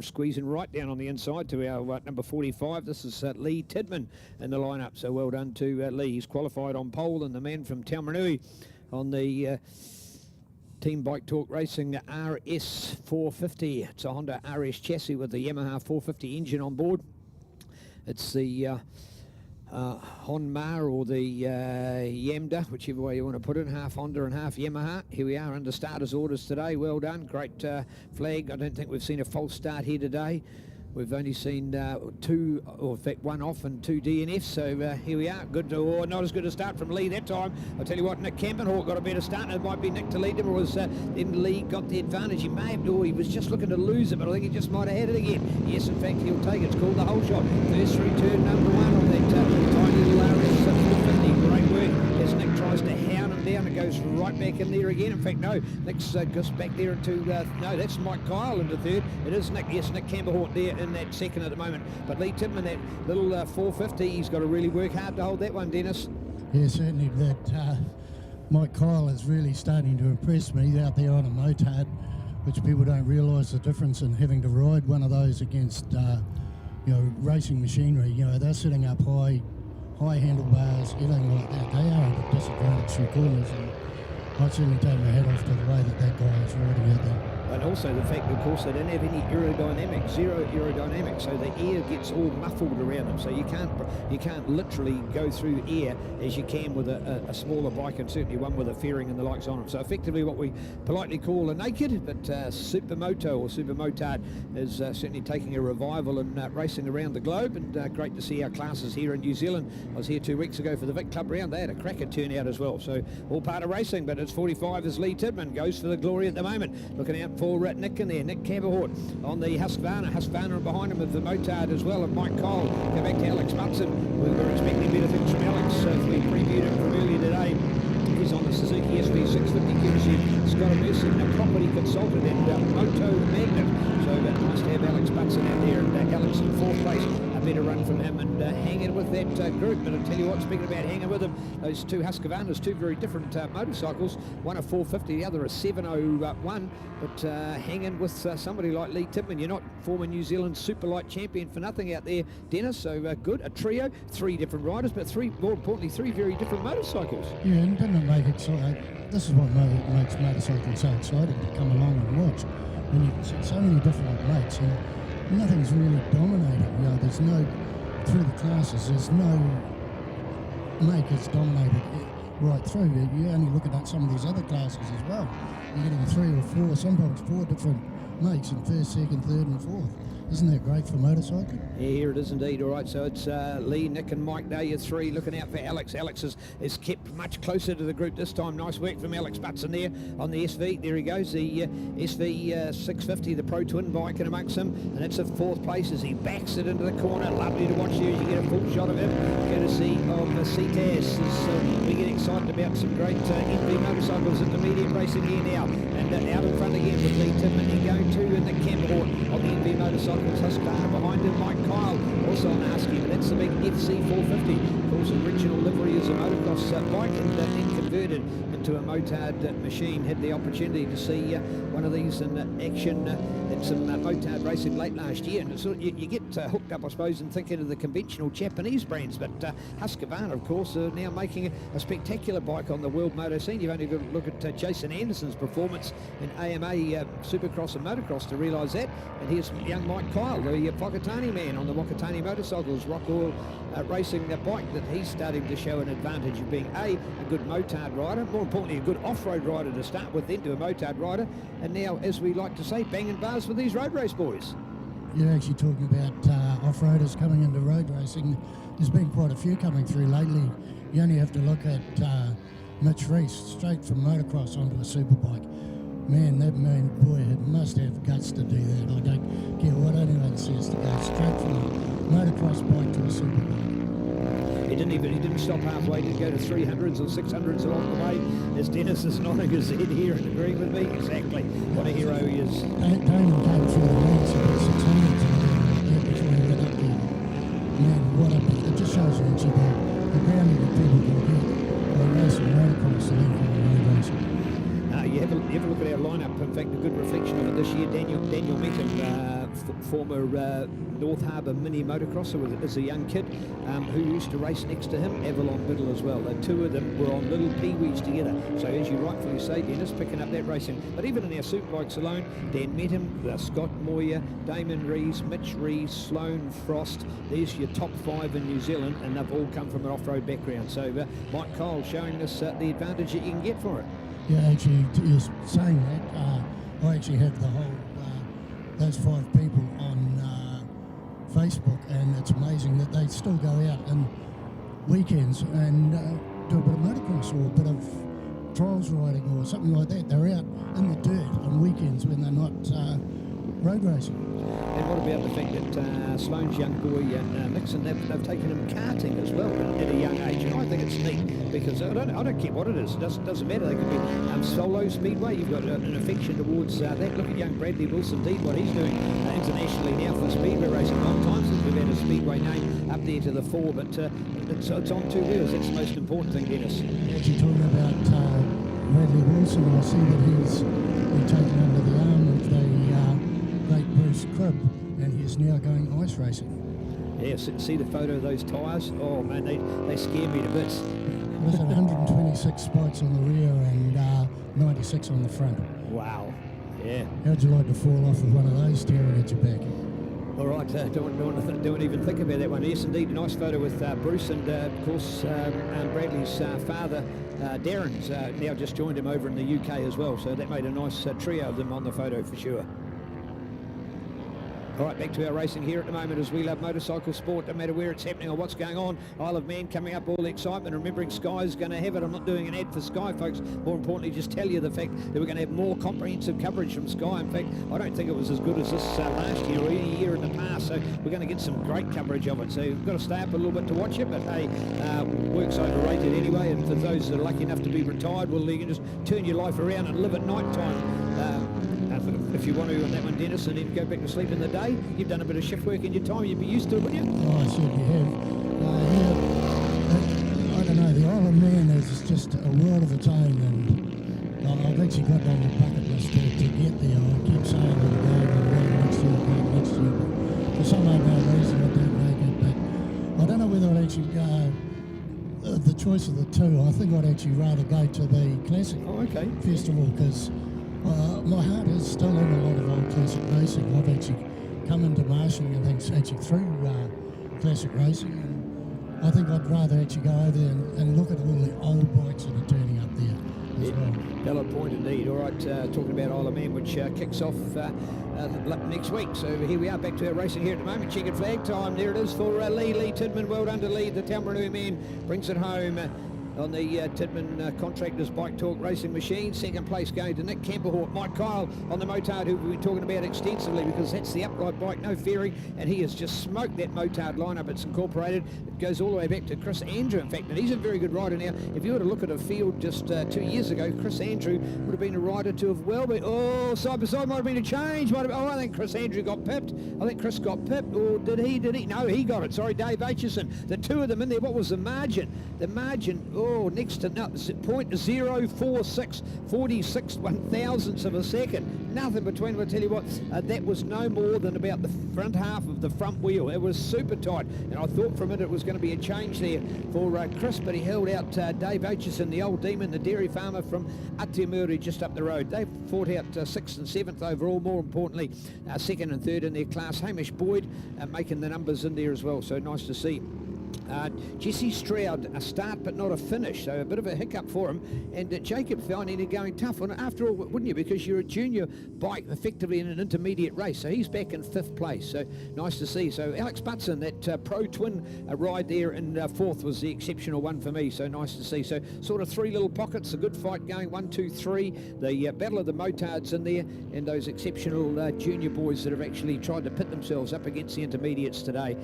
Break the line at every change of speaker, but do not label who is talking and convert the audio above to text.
squeezing right down on the inside to our number 45. This is Lee Tidman in the lineup, so well done to Lee. He's qualified on pole, and the man from Taumarunui on the Team Bike Talk Racing RS 450. It's a Honda RS chassis with the Yamaha 450 engine on board. It's the Honma or the Yamda, whichever way you want to put it, half Honda and half Yamaha. Here we are under starters orders today. Well done, great flag. I don't think we've seen a false start here today. We've only seen two, or in fact one off and two DNFs, so here we are. Good, or not as good a start from Lee that time. I'll tell you what, Nick Campenhawk got a better start. It might be Nick to lead him, or was then Lee got the advantage. He may have, he was just looking to lose it, but I think he just might have had it again. Yes, in fact, he'll take it. It's called the whole shot. First through turn number one on that tiny little RS 450. Great work as Nick tries to hound him down. It goes right back in there again. In fact, no, Nick's goes back there into, no, that's Mike Kyle into third. It is Nick, yes, Nick Campenhawk there in that second at the moment. But Lee Tidman, that little 450, he's got to really work hard to hold that one, Dennis.
Yeah, certainly that Mike Kyle is really starting to impress me. He's out there on a motard, which people don't realise the difference in having to ride one of those against, racing machinery. They're sitting up high handlebars, everything like that. They are at a disadvantage through corners, and I'd certainly take my hat off to the way that guy is riding out there.
And also the fact, of course, they don't have any aerodynamics, zero aerodynamics, so the air gets all muffled around them. So you can't literally go through air as you can with a smaller bike, and certainly one with a fairing and the likes on them. So effectively what we politely call a naked, but supermoto or supermotard is certainly taking a revival and racing around the globe, and great to see our classes here in New Zealand. I was here 2 weeks ago for the Vic Club round. They had a cracker turnout as well. So all part of racing, but it's 45 as Lee Tidman goes for the glory at the moment. Looking out for Nick in there, Nick Campenhawk on the Husqvarna behind him with the motard as well, and Mike Cole. Go back to Alex Munson. We were expecting better things from Alex if we previewed him from earlier today. He's on the Suzuki SV650 courtesy Scott Merson, a property consultant and Moto Magnet. So nice to have Alex Munson out there, and Alex in fourth place. A better run from him, and hanging with that group. But I'll tell you what, speaking about hanging with them, those two Husqvarnas, two very different motorcycles. One a 450, the other a 701. But hanging with somebody like Lee Tidman, you're not former New Zealand Superlight champion for nothing out there, Dennis. So good, a trio, three different riders, but more importantly, three very different motorcycles.
Yeah, and didn't it make it so? This is what makes motorcycling so exciting to come along and watch. When you can see so many different mates, and nothing's really dominating. There's no, through the classes, there's no make that's dominated right through. You only look at some of these other classes as well. You're getting 3 or 4, sometimes 4 different makes in first, second, third and fourth. Isn't that great for motorcycling?
Yeah, here it is indeed. All right, so it's Lee, Nick and Mike there, your three. Looking out for Alex. Alex is kept much closer to the group this time. Nice work from Alex Butson there on the SV. There he goes, the SV 650, the Pro Twin bike in amongst him. And it's a fourth place as he backs it into the corner. Lovely to watch here as you get a full shot of him. Courtesy of the Ctas. We get excited about some great NV motorcycles in the medium racing here now. And out in front again with Lee Tidman going to in the Campenhawk on the NV motorcycle. Husqvarna behind him, Mike Kyle also on the Husky, but that's the big FC 450. Of course, original livery is a motocross bike, and then converted into a motard machine. Had the opportunity to see one of these in action in some motard racing late last year, and so you get hooked up, I suppose, and thinking of the conventional Japanese brands, but Husqvarna, of course, are now making a spectacular bike on the world moto scene. You've only got to look at Jason Anderson's performance in AMA Supercross and Motocross to realise that. And here's young Mike Kyle, the Whakatane man on the Whakatane motorcycles, Rock Oil racing the bike, that he's starting to show an advantage of being a good motard rider, more importantly a good off-road rider to start with, then to a motard rider, and now, as we like to say, banging bars with these road race boys.
You're actually talking about off-roaders coming into road racing. There's been quite a few coming through lately. You only have to look at Mitch Reese, straight from motocross onto a superbike. Man, that man, boy, must have guts to do that. I don't care what anyone says, to go straight from a motocross bike to a superbike.
He didn't stop halfway, didn't go to 300s or 600s along the way, as Dennis is nodding his head here and agreeing with me. Exactly. What a hero he is.
Damon came through the leads about 600s before he went up there. Man, what it just shows you the grounding that people can get by racing motocross and then coming road racing.
You have a look at our lineup. In fact, a good reflection of it this year. Daniel Meakin, former North Harbour mini motocrosser as a young kid, who used to race next to him, Avalon Biddle as well. The two of them were on little peewees together. So as you rightfully say, Dennis, picking up that racing. But even in our superbikes alone, Dan Metham, Scott Moyer, Damon Rees, Mitch Rees, Sloane Frost, there's your top 5 in New Zealand, and they've all come from an off-road background. So Mike Cole showing us the advantage that you can get for it.
Yeah, actually, you're saying that. I actually have the whole, those 5 people on Facebook, and it's amazing that they still go out on weekends and do a bit of motocross or a bit of trials riding or something like that. They're out in the dirt on weekends when they're not road racing.
And what about the fact that Sloane's young boy Nixon, they've taken him karting as well at a young age, and I think it's neat because I don't care what it is. It doesn't matter. They could be solo speedway. You've got an affection towards that. Look at young Bradley Wilson Dean, what he's doing internationally now for speedway racing. Long time since we've had a speedway name up there to the fore, but it's on 2 wheels. That's the most important thing, Dennis.
Actually, talking about Bradley Wilson, I see that he's been taken under the arm of the great Bruce Cribb, and he's now going ice racing.
Yes, see the photo of those tyres? Oh man, they scare me to bits.
Was it 126 spikes on the rear and 96 on the front?
Wow, yeah.
How'd you like to fall off with one of those staring at your back?
All right, don't even think about that one. Yes, indeed, a nice photo with Bruce and, of course, Bradley's father, Darren's now just joined him over in the UK as well, so that made a nice trio of them on the photo for sure. All right, back to our racing here at the moment as we love motorcycle sport, no matter where it's happening or what's going on. Isle of Man coming up, all the excitement. Remembering Sky's going to have it. I'm not doing an ad for Sky, folks. More importantly, just tell you the fact that we're going to have more comprehensive coverage from Sky. In fact, I don't think it was as good as this last year or any year in the past, so we're going to get some great coverage of it. So you've got to stay up a little bit to watch it, but hey, work's overrated anyway, and for those that are lucky enough to be retired, well, you can just turn your life around and live at night time. If you want to on that one, Dennis, and then go back to sleep in the day, you've done a bit of shift work in your time, you'd be used to it, wouldn't you?
Oh, I certainly have. I don't know, the Isle of Man is just a world of its own, and I've actually got on the bucket list to get there. I keep saying I'm going next year, but for some unknown reason I don't make it. But I don't know whether I'd actually go the choice of the two. I think I'd actually rather go to the Classic Festival, because my heart is still in a lot of old classic racing. I've actually come into marshalling and things actually through classic racing, and I think I'd rather actually go over there and look at all the old bikes that are turning up there as well.
Valid point indeed. All right, talking about Isle of Man, which kicks off next week. So here we are, back to our racing here at the moment. Checkered flag time. There it is for Lee Tidman. Well done to Lee. The Tamarunui man brings it home on the Tidman Contractors Bike Talk Racing Machine. Second place going to Nick Camperhort. Mike Kyle on the motard, who we've been talking about extensively, because that's the upright bike, no fairing, and he has just smoked that motard lineup. It's incorporated. It goes all the way back to Chris Andrew, in fact, and he's a very good rider now. If you were to look at a field just 2 years ago, Chris Andrew would have been a rider to have well been, side by side might have been a change. I think Chris Andrew got pipped. I think Chris got pipped, or did he? No, he got it. Sorry, Dave Aitchison. The two of them in there. What was the margin? The margin, next to nothing, 0.046, 46 one-thousandths of a second. Nothing between them. I tell you what, that was no more than about the front half of the front wheel. It was super tight, and I thought for a minute it was going to be a change there for Chris, but he held out Dave Aitchison, the old demon, the dairy farmer from Atiamuri, just up the road. They fought out 6th and 7th overall, more importantly 2nd and 3rd in their class. Hamish Boyd making the numbers in there as well, so nice to see. Jesse Stroud, a start but not a finish, so a bit of a hiccup for him, and Jacob finding it going tough, and after all, wouldn't you, because you're a junior bike effectively in an intermediate race, so he's back in 5th place, so nice to see. So Alex Butson, that pro twin ride there in 4th was the exceptional one for me, so nice to see. So sort of 3 little pockets, a good fight going, 1, 2, 3, the battle of the motards in there, and those exceptional junior boys that have actually tried to pit themselves up against the intermediates today.